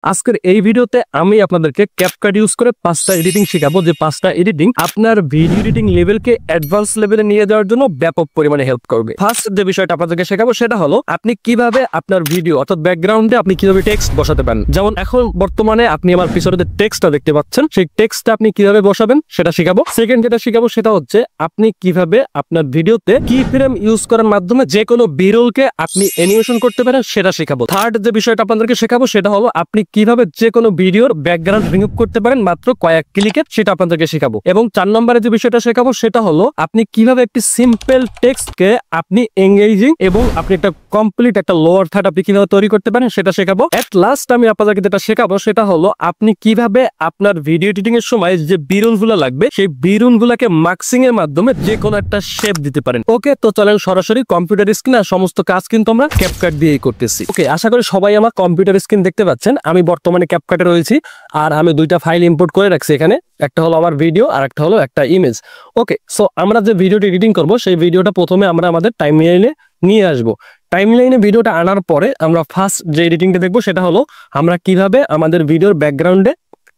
আজকের এই ভিডিওতে আমি আপনাদেরকে ক্যাপকাট ইউজ করে 5টা এডিটিং শেখাবো, যে 5টা এডিটিং আপনার ভিডিও এডিটিং লেভেলকে অ্যাডভান্স লেভেলে নিয়ে যাওয়ার জন্য ব্যাপক পরিমাণে হেল্প করবে। ফার্স্ট যে বিষয়টা আপনাদেরকে শেখাবো সেটা হলো আপনি কিভাবে আপনার ভিডিও অর্থাৎ ব্যাকগ্রাউন্ডে আপনি কিভাবে টেক্সট বসাতে পারেন। যেমন এখন বর্তমানে আপনি আমার পিছনে যে টেক্সটটা দেখতে পাচ্ছেন সেই টেক্সটটা আপনি কিভাবে বসাবেন সেটা শেখাবো। সেকেন্ড যেটা শেখাবো সেটা হচ্ছে আপনি কিভাবে আপনার ভিডিওতে কি ফ্রেম ইউজ করার মাধ্যমে যে কোনো বিরলকে আপনি অ্যানিমেশন করতে পারেন সেটা শেখাবো। থার্ড যে বিষয়টা আপনাদেরকে শেখাবো সেটা হলো আপনি কিভাবে যে কোনো ভিডিওর ব্যাকগ্রাউন্ড রিমুভ করতে পারেন মাত্র কয়েক ক্লিকে, সেটা আপনাদেরকে শেখাবো। এবং 4 নম্বরে যে বিষয়টা শেখাবো সেটা হলো আপনি কিভাবে একটি সিম্পল টেক্সটকে আপনি এঙ্গেজিং এবং আপনি একটা কমপ্লিট একটা লোয়ার থার্ড আপনি কিভাবে তৈরি করতে পারেন সেটা শেখাবো। এট লাস্ট আমি আপনাদেরকে যেটা শেখাবো সেটা হলো আপনি কিভাবে আপনার ভিডিও এডিটিং এর সময় যে বিরল গুলো লাগবে সেই বিরল গুলাকে মাক্সিং এর মাধ্যমে যে কোনো একটা শেপ দিতে পারেন। ওকে, তো চলেন সরাসরি কম্পিউটার স্ক্রিনে সমস্ত কাজ কিন্তু আমরা ক্যাপকাট দিয়েই করতেছি। ওকে, আশা করি সবাই আমার কম্পিউটার স্ক্রিন দেখতে পাচ্ছেন। আমি বর্তমানে ক্যাপকাটে রয়েছি আর আমি দুইটা ফাইল ইম্পোর্ট করে রাখছি এখানে, একটা হলো আমার ভিডিও আর একটা হলো একটা ইমেজ। ওকে, সো আমরা যে ভিডিওটা এডিটিং করব সেই ভিডিওটা প্রথমে আমরা আমাদের টাইমলাইনে নিয়ে আসবো। টাইমলাইনে ভিডিওটা আনার পরে আমরা ফার্স্ট যে এডিটিংটা দেখবো সেটা হলো আমরা কিভাবে আমাদের ভিডিওর ব্যাকগ্রাউন্ডে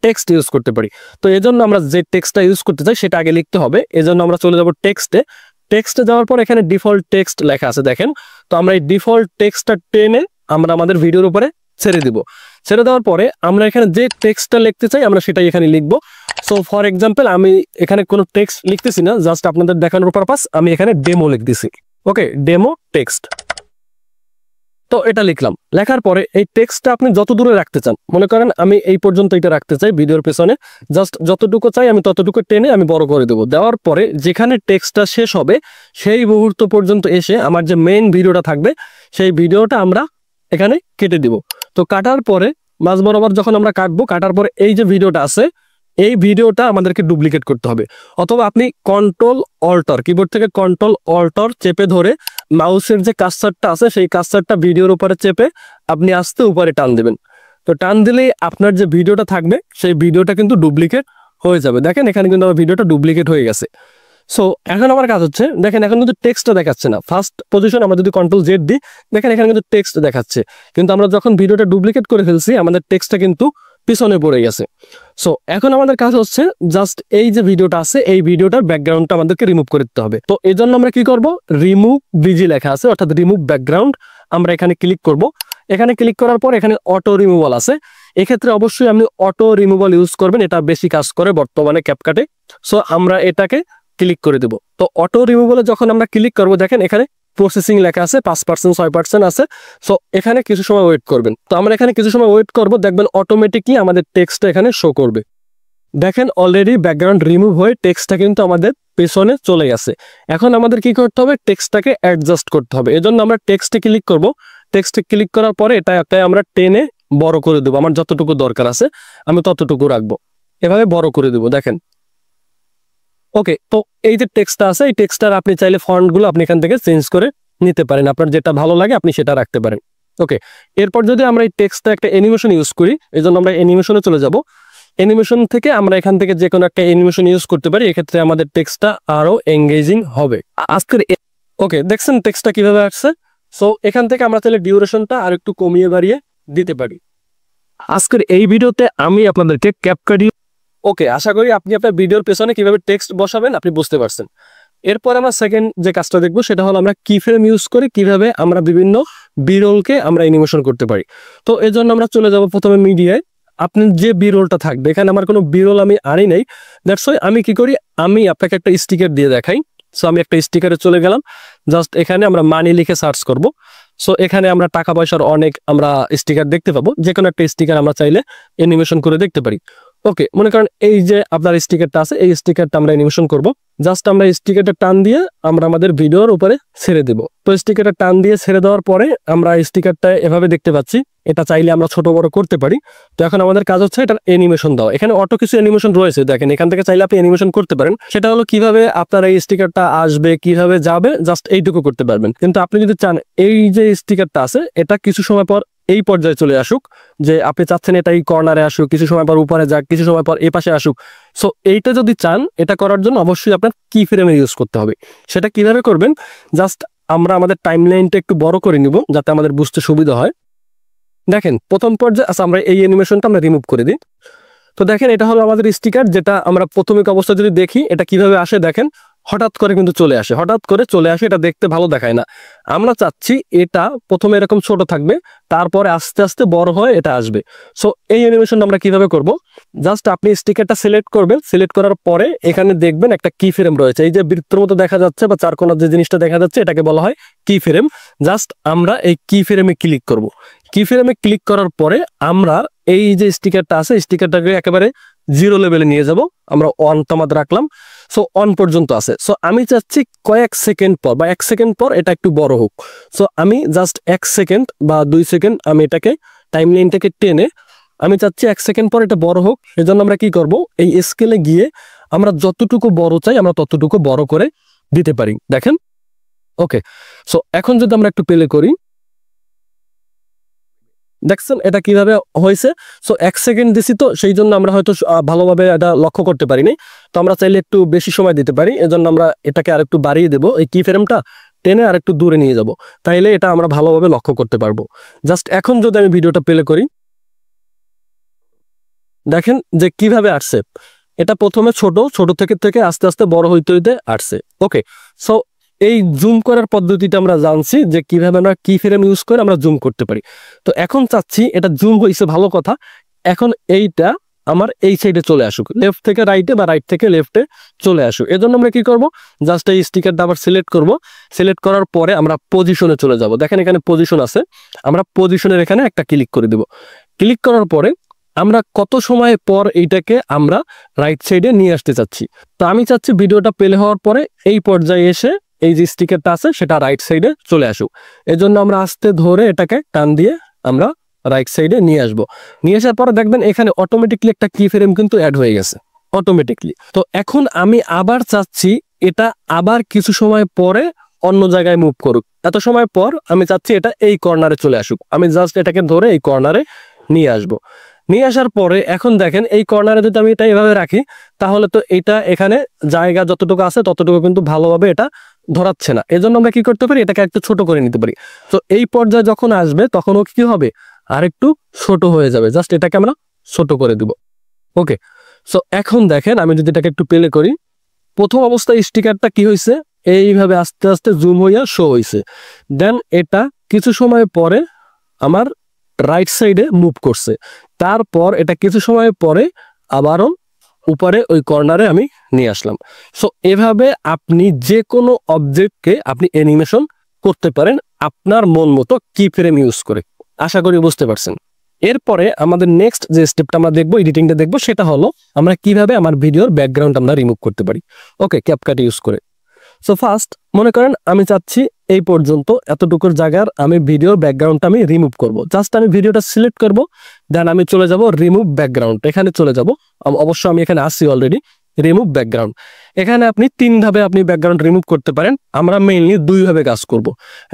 টেক্সট ইউজ করতে পারি। তো এজন্য আমরা যে টেক্সটটা ইউজ করতে চাই সেটা আগে লিখতে হবে। এজন্য আমরা চলে যাব টেক্সটে যাওয়ার পর এখানে ডিফল্ট টেক্সট লেখা আছে দেখেন। তো আমরা এই ডিফল্ট টেক্সটটা টেনে আমরা আমাদের ভিডিওর উপরে ছেড়ে দিব। ছেড়ে দেওয়ার পরে আমরা এখানে যে টেক্সটটা লিখতে চাই আমরা সেটাই এখানে লিখবো। সো ফর এক্সাম্পল আমি এখানে কোনো টেক্সট লিখতেছি না, জাস্ট আপনাদের দেখানোর পারপাস আমি এখানে ডেমো লিখতেছি। ওকে, ডেমো টেক্সট। তো এটা লিখলাম। লেখার পরে এই টেক্সটটা আপনি যত দূরে রাখতে চান, মনে করেন আমি এই পর্যন্ত এটা রাখতে চাই ভিডিওর পেছনে, জাস্ট যতটুকু চাই আমি ততটুকু টেনে আমি বড় করে দেবো। দেওয়ার পরে যেখানে টেক্সটটা শেষ হবে সেই মুহূর্ত পর্যন্ত এসে আমার যে মেইন ভিডিওটা থাকবে সেই ভিডিওটা আমরা এখানে কেটে দিব। তো কাটার পরে মাঝ বরাবর যখন আমরা কাটার পরে এই যে ভিডিওটা আছে এই ভিডিওটা আমাদেরকে ডুপ্লিকেট করতে হবে। অথবা আপনি কন্ট্রোল অল্টার কিবোর্ড থেকে কন্ট্রোল অল্টার চেপে ধরে মাউসের যে কার্সারটা আছে সেই কার্সারটা ভিডিওর উপরে চেপে আপনি আস্তে উপরে টান দেবেন। তো টান দিলেই আপনার যে ভিডিওটা থাকবে সেই ভিডিওটা কিন্তু ডুপ্লিকেট হয়ে যাবে। দেখেন এখানে কিন্তু আমার ভিডিওটা ডুপ্লিকেট হয়ে গেছে। সো এখন আমার কাজ হচ্ছে, দেখেন এখন কিন্তু টেক্সটটা দেখাচ্ছে না। ফার্স্ট পজিশন আমরা যদি কন্ট্রোল জেড দিই, দেখেন এখানে কিন্তু টেক্সট দেখাচ্ছে, কিন্তু আমরা যখন ভিডিওটা ডুপ্লিকেট করে ফেলছি আমাদের টেক্সটটা কিন্তু পিছনে পড়ে গেছে। সো এখন আমাদের কাজ হচ্ছে জাস্ট এই যে ভিডিওটা আছে এই ভিডিওটার ব্যাকগ্রাউন্ডটা আমাদেরকে রিমুভ করে দিতে হবে। তো এই জন্য আমরা কি করব, রিমুভ বিজি লেখা আছে অর্থাৎ রিমুভ ব্যাকগ্রাউন্ড, আমরা এখানে ক্লিক করব। এখানে ক্লিক করার পর এখানে অটো রিমুভাল আছে, এক্ষেত্রে অবশ্যই আপনি অটো রিমুভাল ইউজ করবেন, এটা বেশি কাজ করে বর্তমানে ক্যাপকাটে। সো আমরা এটাকে ক্লিক করে দেব। তো অটো রিমুভালে যখন আমরা ক্লিক করবো দেখেন এখানে প্রসেসিং লেখা আছে 5% 6% আছে। সো এখানে কিছু সময় ওয়েট করবেন। তো আমরা এখানে কিছু সময় ওয়েট করব, দেখবেন অটোমেটিকলি আমাদের টেক্সটটা এখানে শো করবে। দেখেন অলরেডি ব্যাকগ্রাউন্ড রিমুভ হয়ে টেক্সটটা কিন্তু আমাদের পেছনে চলে গেছে। এখন আমাদের কি করতে হবে, টেক্সটটাকে অ্যাডজাস্ট করতে হবে। এজন্য আমরা টেক্সটে ক্লিক করব। টেক্সটে ক্লিক করার পরে এটাকে আমরা টেনে বড় করে দেবো, আমার যতটুকু দরকার আছে আমি ততটুকু রাখবো, এভাবে বড় করে দেবো। দেখেন ওকে, তো এই যে টেক্সটটা আছে এই টেক্সটার আপনি চাইলে ফন্টগুলো আপনি এখান থেকে চেঞ্জ করে নিতে পারেন, আপনার যেটা ভালো লাগে আপনি সেটা রাখতে পারেন। ওকে, এরপর যদি আমরা এই টেক্সটটা একটা অ্যানিমেশন ইউজ করি, এই জন্য আমরা অ্যানিমেশনে চলে যাব। অ্যানিমেশন থেকে আমরা এখান থেকে যে কোনো একটা অ্যানিমেশন ইউজ করতে পারি, এক্ষেত্রে আমাদের টেক্সটটা আরো এঙ্গেজিং হবে। আজকের ওকে দেখছেন টেক্সটটা কিভাবে আসছে। সো এখান থেকে আমরা চাইলে ডিউরেশনটা আর একটু কমিয়ে বাড়িয়ে দিতে পারি। আজকের এই ভিডিওতে আমি আপনাদেরকে ক্যাপকাট ওকে, আশা করি আপনি আপনার ভিডিওর পেছনে কিভাবে টেক্সট বসাবেন আপনি বুঝতে পারছেন। এরপর আমরা সেকেন্ড যে কাজটা দেখবো সেটা হলো আমরা কি ফ্রেম ইউজ করে কিভাবে আমরা বিভিন্ন বিরলকে আমরা অ্যানিমেশন করতে পারি। তো এর জন্য আমরা চলে যাব প্রথমে মিডিয়ায়। আপনার যে বিরলটা থাকবে, এখানে আমার কোনো বিরল আমি আনি নাই, দ্যাটস ওয়াই আমি কি করি, আমি আপনাকে একটা স্টিকার দিয়ে দেখাই। সো আমি একটা স্টিকারে চলে গেলাম, জাস্ট এখানে আমরা মানি লিখে সার্চ করব। সো এখানে আমরা টাকা পয়সার অনেক আমরা স্টিকার দেখতে পাবো, যে কোনো একটা স্টিকার আমরা চাইলে অ্যানিমেশন করে দেখতে পারি। ওকে, মনে করেন এই যে আপনার স্টিকারটা আছে এই স্টিকারটা আমরা অ্যানিমেশন করব। জাস্ট আমরা স্টিকারটা টান দিয়ে আমরা আমাদের ভিডিওর উপরে ছেড়ে দেব। তো স্টিকারটা টান দিয়ে ছেড়ে দেওয়ার পরে আমরা স্টিকারটা এভাবে দেখতে পাচ্ছি, এটা চাইলে আমরা ছোট বড় করতে পারি। তো এখন আমাদের কাজ হচ্ছে এটার অ্যানিমেশন দেওয়া। এখানে অটো কিছু অ্যানিমেশন রয়েছে, দেখেন এখান থেকে চাইলে আপনি অ্যানিমেশন করতে পারেন। সেটা হলো কিভাবে আপনার এই স্টিকারটা আসবে কিভাবে যাবে জাস্ট এইটুকু করতে পারবেন। কিন্তু আপনি যদি চান এই যে স্টিকারটা আছে এটা কিছু সময় পর এই পর্যায়ে চলে আসুক, যে আপনি চাচ্ছেন এটা এই কর্নারে আসুক, কিছু সময় পর উপরে যাক, কিছু সময় পর এই পাশে আসুক। সো এইটা যদি চান এটা করার জন্য অবশ্যই আপনার কি ফ্রেমে ইউজ করতে হবে। সেটা কিভাবে করবেন, জাস্ট আমরা আমাদের টাইমলাইনটা একটু বড় করে নিব যাতে আমাদের বুঝতে সুবিধা হয়। দেখেন প্রথম পর্যায়ে আচ্ছা আমরা এই অ্যানিমেশনটা আমরা রিমুভ করে দিই। তো দেখেন এটা হলো আমাদের স্টিকার, যেটা আমরা প্রাথমিক অবস্থা যদি দেখি এটা কিভাবে আসে, দেখেন হঠাৎ করে কিন্তু চলে আসে, হঠাৎ করে চলে আসে, এটা দেখতে ভালো দেখায় না। আমরা চাচ্ছি এটা প্রথমে এরকম ছোট থাকবে, তারপরে আস্তে আস্তে বড় হয়ে এটা আসবে। সো এই অ্যানিমেশনটা আমরা কিভাবে করব, জাস্ট আপনি স্টিকারটা সিলেক্ট করবেন, সিলেক্ট করার পরে এখানে দেখবেন একটা কি ফ্রেম রয়েছে, এই যে বৃত্তের মতো দেখা যাচ্ছে বা চার কোণার যে জিনিসটা দেখা যাচ্ছে এটাকে বলা হয় কি ফ্রেম। জাস্ট আমরা এই কি ফ্রেমে ক্লিক করব। কি ফ্রেমে ক্লিক করার পরে আমরা এই যে স্টিকারটা আছে স্টিকারটাকে একেবারে 0 লেভেলে নিয়ে যাব। আমরা অন তামাদ রাখলাম, সো অন পর্যন্ত আছে। সো আমি চাচ্ছি কয়েক সেকেন্ড পর বা 1 সেকেন্ড পর এটা একটু বড় হোক। সো আমি জাস্ট 1 সেকেন্ড বা 2 সেকেন্ড আমি এটাকে টাইমলাইনটাকে টেনে আমি চাচ্ছি 1 সেকেন্ড পর এটা বড় হোক। এজন্য আমরা কি করব, এই স্কেলে গিয়ে আমরা যতটুকু বড় চাই আমরা ততটুকু বড় করে দিতে পারি। দেখেন ওকে। সো এখন যদি আমরা একটু প্লে করি, দেখছেন এটা কিভাবে হয়েছে। সো 1 সেকেন্ড দিছি, তো সেই জন্য আমরা হয়তো ভালোভাবে এটা লক্ষ্য করতে পারিনি। তো আমরা চাইলে একটু বেশি সময় দিতে পারি, এজন্য আমরা এটাকে আর একটু বাড়িয়ে দেবো, এই কি ফ্রেমটা টেনে আর একটু দূরে নিয়ে যাব, তাইলে এটা আমরা ভালোভাবে লক্ষ্য করতে পারবো। জাস্ট এখন যদি আমি ভিডিওটা প্লে করি, দেখেন যে কিভাবে আসছে। এটা প্রথমে ছোট ছোট থেকে থেকে আস্তে আস্তে বড় হইতে হইতে আসছে। ওকে, সো এই জুম করার পদ্ধতিটা আমরা জানছি যে কিভাবে আমরা কি ফ্রেম ইউজ করে আমরা জুম করতে পারি। তো এখন চাচ্ছি এটা জুম হয়েছে ভালো কথা, এখন এইটা আমার এই সাইডে চলে আসুক, লেফট থেকে রাইটে বা রাইট থেকে লেফটে চলে আসুক। এজন্য আমরা কি করব, জাস্ট এই স্টিকারটা আবার সিলেক্ট করব। সিলেক্ট করার পরে আমরা পজিশনে চলে যাব। দেখেন এখানে পজিশন আছে, আমরা পজিশনের এখানে একটা ক্লিক করে দেব। ক্লিক করার পরে আমরা কত সময় পর এইটাকে আমরা রাইট সাইডে নিয়ে আসতে চাচ্ছি। তো আমি চাচ্ছি ভিডিওটা প্লে হওয়ার পরে এই পর্যায়ে এসে এই যে স্টিকারটা আছে সেটা রাইট সাইডে চলে আসুক। এজন্য আমরা আস্তে ধরে এটাকে টান দিয়ে আমরা রাইট সাইডে নিয়ে আসবো। নিয়ে আসার পরে দেখবেন এখানে অটোমেটিকলি একটা কি ফ্রেম কিন্তু অ্যাড হয়ে গেছে অটোমেটিকলি। তো এখন আমি আবার চাচ্ছি এটা আবার কিছু সময় পরে অন্য জায়গায় মুভ করুক। এত সময় পর আমি চাচ্ছি এটা এই কর্নারে চলে আসুক। আমি জাস্ট এটাকে ধরে এই কর্নারে নিয়ে আসবো। নিয়ে আসার পরে এখন দেখেন এই কর্নারে যদি আমি এটা এভাবে রাখি, তাহলে তো এটা এখানে জায়গা যতটুকু আছে ততটুকু কিন্তু ভালোভাবে এটা ধরাচ্ছে না। এজন্য আমরা কি করতে পারি, এটাকে একটু ছোট করে নিতে পারি। তো এই পর্যায়ে যখন আসবে তখন ও কি হবে, আর একটু ছোট হয়ে যাবে। জাস্ট এটাকে আমরা ছোট করে দিব। ওকে, সো এখন দেখেন আমি যদি এটাকে একটু প্লে করি, প্রথম অবস্থায় স্টিকারটা কি হয়েছে, এইভাবে আস্তে আস্তে জুম হইয়া শো হয়েছে। দেন এটা কিছু সময় পরে আমার রাইট সাইডে মুভ করছে, তারপর এটা কিছু সময় পরে আবারও উপরে ওই কর্নারে আমি নিয়ে আসলাম। সো এভাবে আপনি যে কোনো অবজেক্টকে আপনি অ্যানিমেশন করতে পারেন আপনার মন মতো কি ফ্রেম ইউজ করে। আশা করি বুঝতে পারছেন। এরপরে আমাদের নেক্সট যে স্টেপটা আমরা দেখবো, এডিটিংটা দেখবো, সেটা হলো আমরা কিভাবে আমার ভিডিওর ব্যাকগ্রাউন্ড আমরা রিমুভ করতে পারি। ওকে, ক্যাপকাট ইউজ করে। সো ফার্স্ট মনে করেন আমি চাচ্ছি এই পর্যন্ত এতটুকুর জায়গার আমি ভিডিওর ব্যাকগ্রাউন্ডটা আমি রিমুভ করব। জাস্ট আমি ভিডিওটা সিলেক্ট করব, দেন আমি চলে যাব রিমুভ ব্যাকগ্রাউন্ড, এখানে চলে যাব। অবশ্য আমি এখানে আসছি অলরেডি। রিমুভ ব্যাকগ্রাউন্ড, এখানে আপনি 3 ধাপে আপনি ব্যাকগ্রাউন্ড রিমুভ করতে পারেন। আমরা মেইনলি 2 ভাবে কাজ করব।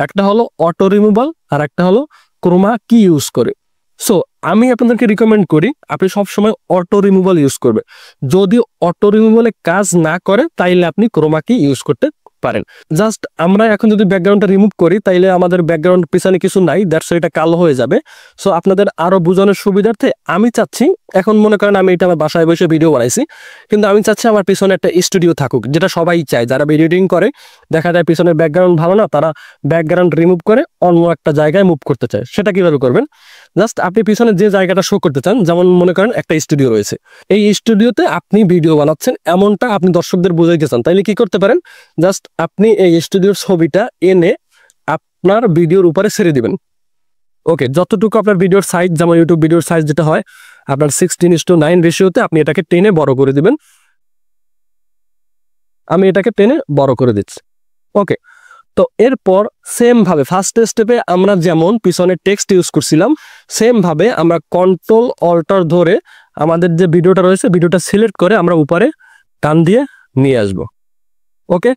একটা হলো অটো রিমুভাল আর একটা হলো ক্রোমা কি ইউজ করে। সো আমি আপনাদেরকে রিকমেন্ড করি আপনি সবসময় অটো রিমুভাল ইউজ করবে। যদি অটো রিমুভালে কাজ না করে তাইলে আপনি ক্রোমা কি ইউজ করতে পারেন। জাস্ট আমরা এখন যদি ব্যাকগ্রাউন্ডটা রিমুভ করি তাইলে আমাদের ব্যাকগ্রাউন্ড পিছনে কিছু নাই, দ্যাটস এটা কালো হয়ে যাবে। সো আপনাদের আরো বোঝানোর সুবিধার্থে আমি চাচ্ছি, এখন মনে করেন আমি এটা আমার বাসায় বসে ভিডিও বানাইছি, কিন্তু আমি চাচ্ছি আমার পিছনে একটা স্টুডিও থাকুক, যেটা সবাই চায়। যারা ভিডিও এডিটিং করে দেখা যায় পিছনের ব্যাকগ্রাউন্ড ভালো না, তারা ব্যাকগ্রাউন্ড রিমুভ করে অন্য একটা জায়গায় মুভ করতে চায়। সেটা কিভাবে করবেন, জাস্ট আপনি পিছনে যে জায়গাটা শো করতে চান, যেমন মনে করেন একটা স্টুডিও রয়েছে, এই স্টুডিওতে আপনি ভিডিও বানাচ্ছেন এমনটা আপনি দর্শকদের বুঝাইতে চান, তাইলে কি করতে পারেন, জাস্ট আপনি এই স্টুডিওর ছবিটা এনে আপনার ভিডিওর উপরে ছেড়ে দিবেন। ওকে, যতটুকু আপনার ভিডিওর সাইজ, যেমন ইউটিউব ভিডিওর সাইজ যেটা হয় আপনার 16:9 রেশিওতে আপনি এটাকে টেনে বড় করে দিবেন। আমি এটাকে টেনে বড় করে দিচ্ছি। ওকে, তো এরপর সেম ভাবে ফার্স্ট স্টেপে আমরা যেমন পিছনে টেক্সট ইউজ করছিলাম, সেম ভাবে আমরা কন্ট্রোল অল্টার ধরে আমাদের যে ভিডিওটা রয়েছে ভিডিওটা সিলেক্ট করে আমরা উপরে টান দিয়ে নিয়ে আসব। ওকে,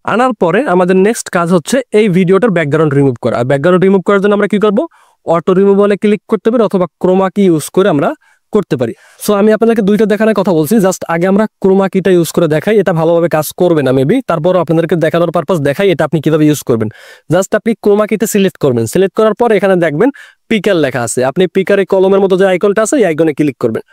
আনার পরে আমাদের নেক্সট কাজ হচ্ছে এই ভিডিওটার ব্যাকগ্রাউন্ড রিমুভ করা। ব্যাকগ্রাউন্ড রিমুভ করার জন্য আমরা কি করব, অটো রিমুভালে ক্লিক করতে পারি অথবা ক্রোমা কি ইউজ করে আমরা করতে পারি। সো আমি আপনাদেরকে দুইটা দেখানোর কথা বলছি, জাস্ট আগে আমরা ক্রোমা কিটা ইউজ করে দেখাই, এটা ভালোভাবে কাজ করবে না মেবি, তারপরও আপনাদেরকে দেখানোর পারপাস দেখাই এটা আপনি কিভাবে ইউজ করবেন। জাস্ট আপনি ক্রোমা কিটা সিলেক্ট করবেন, সিলেক্ট করার পর এখানে দেখবেন পিকার লেখা আছে, আপনি পিকারে কলমের মতো যে আইকনটা আছে এই আইকনে ক্লিক করবেন।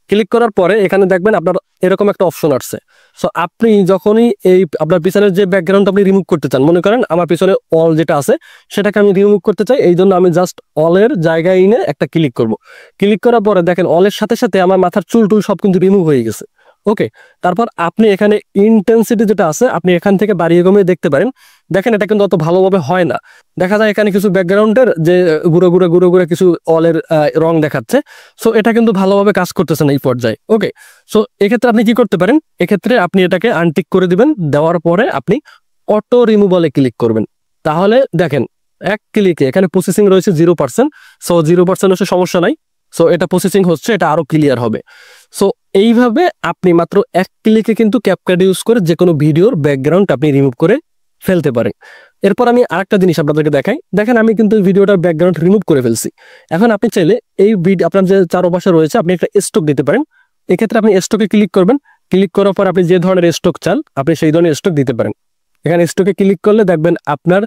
ক্লিক করার পরে এখানে দেখবেন আপনার এরকম একটা অপশন আসছে। সো আপনি যখনই এই আপনার পিছনের যে ব্যাকগ্রাউন্ড আপনি রিমুভ করতে চান, মনে করেন আমার পিছনে অল যেটা আছে সেটাকে আমি রিমুভ করতে চাই, এই জন্য আমি জাস্ট অলের জায়গায় এনে একটা ক্লিক করব। ক্লিক করার পরে দেখেন অলের সাথে সাথে আমার মাথার চুল টুল সব কিন্তু রিমুভ হয়ে গেছে। ওকে, তারপর আপনি এখানে ইন্টেন্সিটি যেটা আছে আপনি এখান থেকে বাড়িয়ে কমিয়ে দেখতে পারেন। দেখেন এটা কিন্তু অত ভালোভাবে হয় না, দেখা যায় এখানে কিছু ব্যাকগ্রাউন্ডের যে গুঁড়ো গুঁড়ো গুঁড়ো গুঁড়ো কিছু অলের রং দেখাচ্ছে। সো এটা কিন্তু ভালোভাবে কাজ করতেছে না এই পর্যায়ে। ওকে, সো এক্ষেত্রে আপনি কি করতে পারেন, এক্ষেত্রে আপনি এটাকে আনটিক করে দিবেন, দেওয়ার পরে আপনি অটো রিমুভালে ক্লিক করবেন। তাহলে দেখেন এক ক্লিকে এখানে প্রসেসিং রয়েছে 0%। সো 0% হচ্ছে সমস্যা নাই, সো এটা প্রসেসিং হচ্ছে, এটা আরো ক্লিয়ার হবে। সো এইভাবে আপনি মাত্র এক ক্লিকে কিন্তু ক্যাপকাট ইউজ করে যে কোনো ভিডিওর ব্যাকগ্রাউন্ড আপনি রিমুভ করে ফেলতে পারেন। এরপর আমি আরেকটা জিনিস আপনাদেরকে দেখাই, দেখেন আমি কিন্তু ভিডিওটার ব্যাকগ্রাউন্ড রিমুভ করে ফেলছি। এখন আপনি চাইলে এই ভিডিও আপনার যে চারপাশে রয়েছে আপনি একটা স্টক দিতে পারেন। এক্ষেত্রে আপনি স্টকে ক্লিক করবেন, ক্লিক করার পর আপনি যে ধরনের স্টক চান আপনি সেই ধরনের স্টক দিতে পারেন। এখানে স্টকে ক্লিক করলে দেখবেন আপনার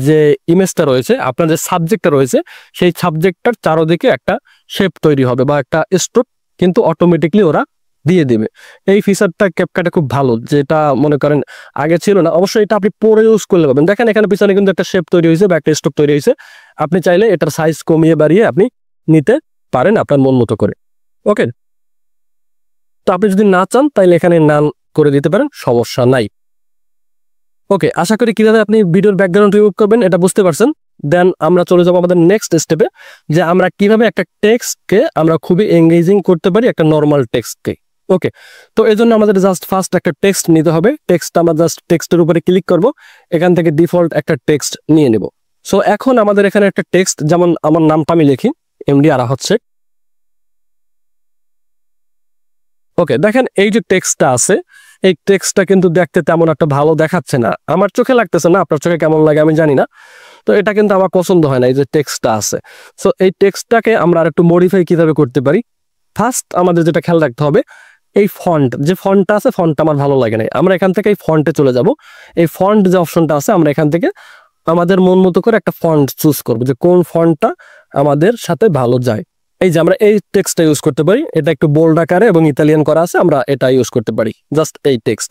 যে ইমেজটা রয়েছে, আপনার যে সাবজেক্টটা রয়েছে সেই সাবজেক্টটার চারদিকে একটা শেপ তৈরি হবে বা একটা স্ট্রোক কিন্তু অটোমেটিকলি ওরা দিয়ে দিবে। এই ফিচারটা ক্যাপকাটে খুব ভালো, যেটা মনে করেন আগে ছিল না। অবশ্যই এটা আপনি পরে ইউজ করলে পাবেন। দেখেন এখানে পিছনে কিন্তু একটা শেপ তৈরি হয়েছে বা একটা স্ট্রোক তৈরি হয়েছে, আপনি চাইলে এটার সাইজ কমিয়ে বাড়িয়ে আপনি নিতে পারেন আপনার মন মতো করে। ওকে, তো আপনি যদি না চান তাহলে এখানে নান করে দিতে পারেন, সমস্যা নাই। ওকে, আশা করি কিভাবে আপনি ভিডিওর ব্যাকগ্রাউন্ড রিমুভ করবেন এটা বুঝতে পারছেন। দেন আমরা চলে যাবো আমাদের নেক্সট স্টেপে, যে আমরা কিভাবে একটা টেক্সটকে আমরা খুবই এঙ্গেজিং করতে পারি একটা নর্মাল টেক্সটকে। ওকে, তো এই জন্য আমাদের জাস্ট ফার্স্ট একটা টেক্সট নিতে হবে। টেক্সট আমরা জাস্ট টেক্সটের উপরে ক্লিক করব, এখান থেকে ডিফল্ট একটা টেক্সট নিয়ে নেব। সো এখন আমাদের এখানে একটা টেক্সট, যেমন আমার নামটা আমি লিখি এমডি আরা হচ্ছে। ওকে, দেখেন এই যে টেক্সটটা আছে এই টেক্সটটা কিন্তু দেখতে তেমন একটা ভালো দেখাচ্ছে না, আমার চোখে লাগতেছে না, আপনার চোখে কেমন লাগে আমি জানি না। তো এটা কিন্তু আমার পছন্দ হয় না এই যে টেক্সটটা আছে। সো এই টেক্সটটাকে আমরা আর একটু মডিফাই কিভাবে করতে পারি, ফার্স্ট আমাদের যেটা খেয়াল রাখতে হবে এই ফন্ট, যে ফন্টটা আছে ফন্টটা আমার ভালো লাগে না, আমরা এখান থেকে এই ফন্টে চলে যাব। এই ফন্ট যে অপশনটা আছে আমরা এখান থেকে আমাদের মন মতো করে একটা ফন্ট চুজ করবো, যে কোন ফন্টটা আমাদের সাথে ভালো যায়। এই যে আমরা এই টেক্সটটা ইউজ করতে পারি, এটা একটু বোল্ড আকারে এবং ইতালিয়ান করা আছে, আমরা এটা ইউজ করতে পারি। জাস্ট এই টেক্সট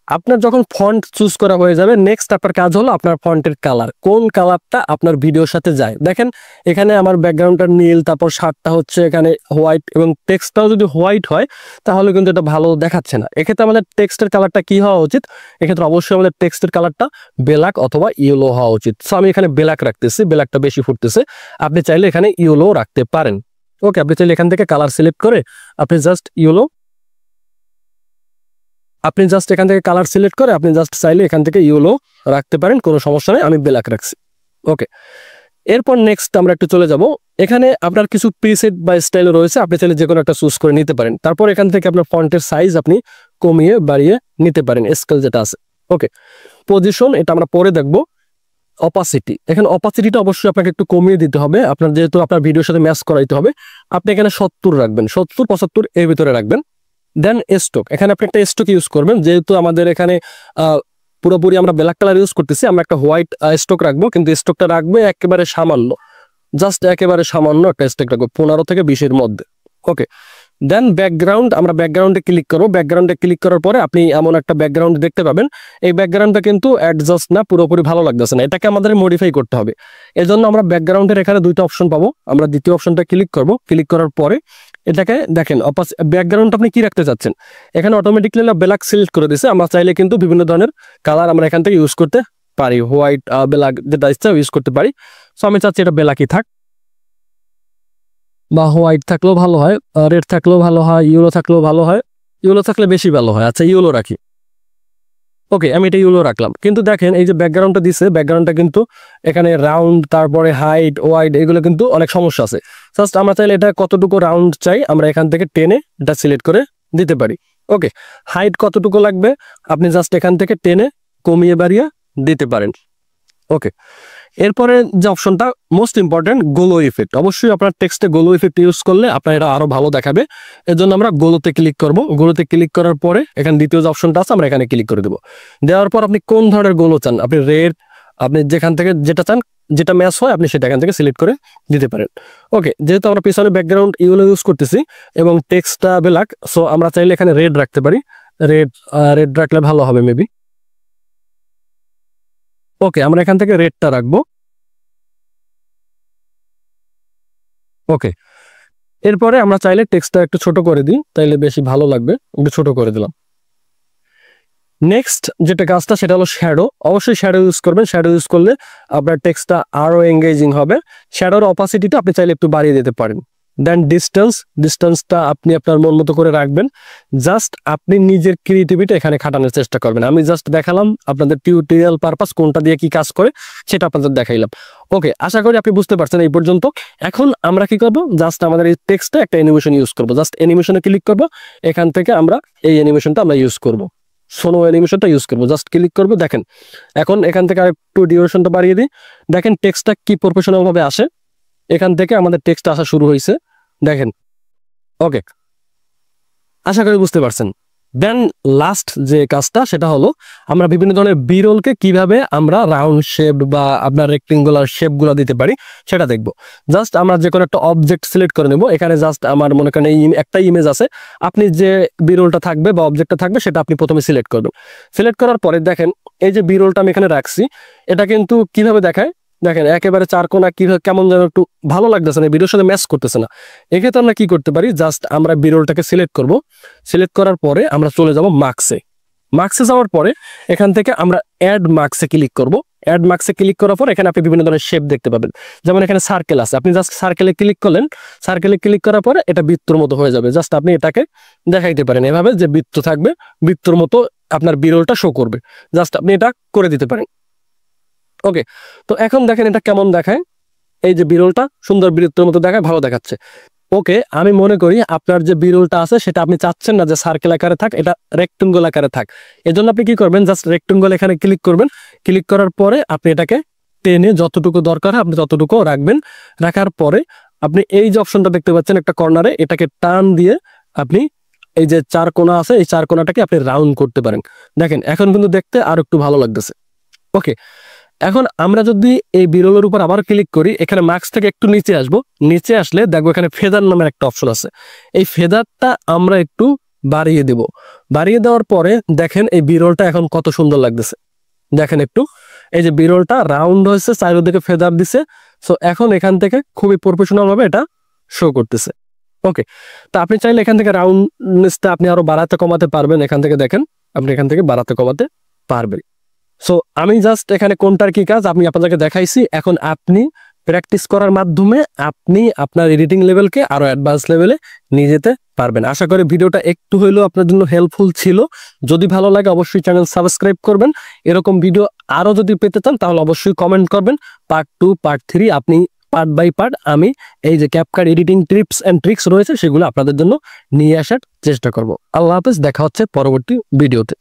আপনার যখন ফন্ট চুজ করা হয়ে যাবে, নেক্সট আপনার কাজ হলো আপনার ফন্টের কালার, কোন কালারটা আপনার ভিডিওর সাথে যায়। দেখেন এখানে আমার ব্যাকগ্রাউন্ডটা নীল, তারপর শার্টটা হচ্ছে এখানে হোয়াইট এবং টেক্সটটাও যদি হোয়াইট হয় তাহলে কিন্তু এটা ভালো দেখাচ্ছে না। এক্ষেত্রে আমাদের টেক্সটের কালারটা কি হওয়া উচিত, এক্ষেত্রে অবশ্যই আমাদের টেক্সটের কালারটা ব্ল্যাক অথবা ইয়েলো হওয়া উচিত। সো আমি এখানে ব্ল্যাক রাখতেছি, ব্ল্যাকটা বেশি ফুটতেছে, আপনি চাইলে এখানে ইয়েলো রাখতে পারেন। ওকে, আপনি চাইলে এখান থেকে কালার সিলেক্ট করে আপনি জাস্ট ইয়েলো, আপনি জাস্ট এখান থেকে কালার সিলেক্ট করে আপনি জাস্ট চাইলে এখান থেকে ইয়েলো রাখতে পারেন, কোনো সমস্যা নেই, আমি ব্ল্যাক রাখছি। ওকে, এরপর নেক্সট আমরা একটু চলে যাব। এখানে আপনার কিছু প্রিসেট বা স্টাইল রয়েছে, আপনি চাইলে যে কোনো একটা চুজ করে নিতে পারেন। তারপর এখান থেকে আপনার ফন্টের সাইজ আপনি কমিয়ে বাড়িয়ে নিতে পারেন, স্কেল যেটা আছে। ওকে, পজিশন এটা আমরা পরে দেখবো। অপাসিটি, এখানে অপাসিটিটা অবশ্যই আপনাকে একটু কমিয়ে দিতে হবে, আপনার যেহেতু আপনার ভিডিওর সাথে ম্যাচ করাইতে হবে। আপনি এখানে 70 রাখবেন, 70-75 এর ভিতরে রাখবেন। দেন স্টক, এখানে আপনি একটা স্টক ইউজ করবেন, যেহেতু আমাদের এখানে পুরোপুরি আমরা ব্ল্যাক কালার ইউজ করতেছি, আমরা একটা হোয়াইট স্টক রাখবো, কিন্তু স্টকটা রাখবে একেবারে সামান্য, জাস্ট একেবারে সামান্য একটা স্টক রাখবো 15 থেকে 20-এর মধ্যে। ওকে, দেন ব্যাকগ্রাউন্ড, আমরা ব্যাকগ্রাউন্ডে ক্লিক করবো। ব্যাকগ্রাউন্ডে ক্লিক করার পরে আপনি এমন একটা ব্যাকগ্রাউন্ড দেখতে পাবেন, এই ব্যাকগ্রাউন্ডটা কিন্তু অ্যাডজাস্ট না, পুরোপুরি ভালো লাগতেছে না, এটাকে আমাদের মডিফাই করতে হবে। এর জন্য আমরা ব্যাকগ্রাউন্ডের এখানে দুইটা অপশন পাবো, আমরা দ্বিতীয় অপশনটা ক্লিক করব। ক্লিক করার পরে এটাকে দেখেন ব্যাকগ্রাউন্ড আপনি কি রাখতে চাচ্ছেন, এখানে অটোমেটিকলি ব্ল্যাক সিলেক্ট করে দিছে। আমরা চাইলে কিন্তু বিভিন্ন ধরনের কালার আমরা এখান থেকে ইউজ করতে পারি, হোয়াইট ব্ল্যাক যেটা ইচ্ছা ইউজ করতে পারি। সো আমি চাচ্ছি এটা ব্ল্যাকই থাক, বা হোয়াইট থাকলেও ভালো হয়, রেড থাকলেও ভালো হয়, ইউলো থাকলেও ভালো হয়, ইউলো থাকলে বেশি ভালো হয়। আচ্ছা ইউলো রাখি। ওকে, আমি এটা ইউলো রাখলাম। কিন্তু দেখেন এই যে ব্যাকগ্রাউন্ডটা দিছে, ব্যাকগ্রাউন্ডটা কিন্তু এখানে রাউন্ড, তারপরে হাইট, ওয়াইড, এগুলো কিন্তু অনেক সমস্যা আছে। জাস্ট আমরা চাইলে এটা কতটুকু রাউন্ড চাই আমরা এখান থেকে টেনে এটা সিলেক্ট করে দিতে পারি। ওকে, হাইট কতটুকু লাগবে আপনি জাস্ট এখান থেকে টেনে কমিয়ে বাড়িয়ে দিতে পারেন। ওকে, এরপরে যে অপশনটা মোস্ট ইম্পর্টেন্ট, গোলো ইফেক্ট। অবশ্যই আপনার টেক্সটে গোলো ইফেক্ট ইউজ করলে আপনার এটা আরো ভালো দেখাবে। এর জন্য আমরা গোলোতে ক্লিক করব। গোলোতে ক্লিক করার পরে এখানে দ্বিতীয় যে অপশনটা আছে আমরা এখানে ক্লিক করে দেবো। দেওয়ার পর আপনি কোন ধরনের গোলো চান, আপনি রেড, আপনি যেখান থেকে যেটা চান, যেটা ম্যাচ হয় আপনি সেটা এখান থেকে সিলেক্ট করে দিতে পারেন। ওকে, যেহেতু আমরা পিছনে ব্যাকগ্রাউন্ড ইউলো ইউজ করতেছি এবং টেক্সটটা ব্ল্যাক, সো আমরা চাইলে এখানে রেড রাখতে পারি। রেড রাখলে ভালো হবে মেবি। ওকে, আমরা এখান থেকে রেডটা রাখবো। ওকে, এরপরে আমরা চাইলে টেক্সটটা একটু ছোট করে দিই, তাইলে বেশি ভালো লাগবে। একটু ছোট করে দিলাম। নেক্সট যেটা কাজটা সেটা হলো শ্যাডো। অবশ্যই শ্যাডো ইউজ করবেন। শ্যাডো ইউজ করলে আপনার টেক্সটটা আরো এঙ্গেজিং হবে। শ্যাডোর অপাসিটিটা আপনি চাইলে একটু বাড়িয়ে দিতে পারেন। দেন ডিস্টেন্সটা আপনি আপনার মন মতো করে রাখবেন। জাস্ট আপনি নিজের ক্রিয়েটিভিটি এখানে খাটানোর চেষ্টা করবেন। আমি জাস্ট দেখালাম আপনাদের টিউটোরিয়াল পারপাস, কোনটা দিয়ে কি কাজ করে সেটা আপনাদের দেখাইলাম। ওকে, আশা করি আপনি বুঝতে পারছেন এই পর্যন্ত। এখন আমরা কি করব, জাস্ট আমাদের এই টেক্সটে একটা অ্যানিমেশন ইউজ করব। জাস্ট অ্যানিমেশনে ক্লিক করব। এখান থেকে আমরা এই অ্যানিমেশনটা আমরা ইউজ করব, সোনো অ্যানিমেশনটা ইউজ করবো। জাস্ট ক্লিক করবো। দেখেন এখন এখান থেকে আরেকটু ডিউরেশনটা বাড়িয়ে দিই। দেখেন টেক্সটটা কি প্রফেশনাল ভাবে আসে। এখান থেকে আমাদের টেক্সট আসা শুরু হয়েছে, দেখেন। ওকে, আশা করি বুঝতে পারছেন। দেন লাস্ট যে কাজটা সেটা হলো আমরা বিভিন্ন ধরনের বিরলকে কিভাবে আমরা রাউন্ড শেপ বা আপনার রেক্টেঙ্গুলার শেপগুলো দিতে পারি সেটা দেখবো। জাস্ট আমরা যে কোনো একটা অবজেক্ট সিলেক্ট করে নেব। এখানে জাস্ট আমার মনে করেন একটা ইমেজ আছে, আপনি যে বিরলটা থাকবে বা অবজেক্টটা থাকবে সেটা আপনি প্রথমে সিলেক্ট করবেন। সিলেক্ট করার পরে দেখেন এই যে বিরলটা আমি এখানে রাখছি, এটা কিন্তু কিভাবে দেখায় দেখেন, একেবারে চারকোনা কিভাবে কেমন যেন একটু ভালো লাগতেছে না, ভিডিওর সাথে ম্যাচ করতেছে না। এক্ষেত্রে আমরা কি করতে পারি, জাস্ট আমরা বিরলটাকে সিলেক্ট করব। সিলেক্ট করার পরে আমরা চলে যাব মার্কসে। মার্কসে যাওয়ার পরে এখান থেকে আমরা অ্যাড মার্কসে ক্লিক করব। অ্যাড মার্কসে ক্লিক করার পর এখানে আপনি বিভিন্ন ধরনের শেপ দেখতে পাবেন। যেমন এখানে সার্কেল আছে, আপনি জাস্ট সার্কেলে ক্লিক করলেন। সার্কেলে ক্লিক করার পরে এটা বৃত্তর মতো হয়ে যাবে। জাস্ট আপনি এটাকে দেখাইতে পারেন এভাবে যে বৃত্ত থাকবে, বৃত্তর মতো আপনার বিরলটা শো করবে। জাস্ট আপনি এটা করে দিতে পারেন। ওকে, তো এখন দেখেন এটা কেমন দেখায়। এই যে বিরলটা সুন্দর বৃত্তের মতো দেখায়, ভালো দেখাচ্ছে। ওকে, আমি মনে করি আপনার যে বিরলটা আছে সেটা আপনি চাচ্ছেন না যে সার্কেল আকারে থাক, এটা রেক্টেঙ্গল আকারে থাক। এজন্য আপনি কি করবেন, জাস্ট রেক্টেঙ্গল এখানে ক্লিক করবেন। ক্লিক করার পরে আপনি এটাকে টেনে যতটুকু দরকার হয় আপনি ততটুকু রাখবেন। রাখার পরে আপনি এই যে অপশনটা দেখতে পাচ্ছেন একটা কর্নারে, এটাকে টান দিয়ে আপনি এই যে চার কোণা আছে এই চার কোণাটাকে আপনি রাউন্ড করতে পারেন। দেখেন এখন কিন্তু দেখতে আর একটু ভালো লাগতেছে। ওকে, এখন আমরা যদি এই বিরলের উপর আবার ক্লিক করি, এখানে মার্কস থেকে একটু নিচে আসবো। নিচে আসলে দেখবো এখানে ফেদার নামের একটা অপশন আছে। এই ফেদারটা আমরা একটু বাড়িয়ে দেব। বাড়িয়ে দেওয়ার পরে দেখেন এই বিরলটা এখন কত সুন্দর লাগতেছে। দেখেন একটু, এই যে বিরলটা রাউন্ড হয়েছে, চারিদিকে ফেদার দিছে। সো এখন এখান থেকে খুবই প্রফেশনাল ভাবে এটা শো করতেছে। ওকে, তো আপনি চাইলে এখান থেকে রাউন্ডনেসটা আপনি আরো বাড়াতে কমাতে পারবেন। এখান থেকে দেখেন আপনি এখান থেকে বাড়াতে কমাতে পারবেন। সো আমি জাস্ট এখানে কোনটার কি কাজ আমি আপনাদেরকে দেখাইছি। এখন আপনি প্র্যাকটিস করার মাধ্যমে আপনি আপনার এডিটিং লেভেলকে আরো অ্যাডভান্স লেভেলে নিয়ে যেতে পারবেন। আশা করি ভিডিওটা একটু হইলেও আপনার জন্য হেল্পফুল ছিল। যদি ভালো লাগে অবশ্যই চ্যানেল সাবস্ক্রাইব করবেন। এরকম ভিডিও আরো যদি পেতে চান তাহলে অবশ্যই কমেন্ট করবেন। পার্ট 2, পার্ট 3 আপনি পার্ট বাই পার্ট আমি এই যে CapCut editing tips and tricks রয়েছে সেগুলো আপনাদের জন্য নিয়ে আসার চেষ্টা করব। আল্লাহ হাফেজ, দেখা হচ্ছে পরবর্তী ভিডিওতে।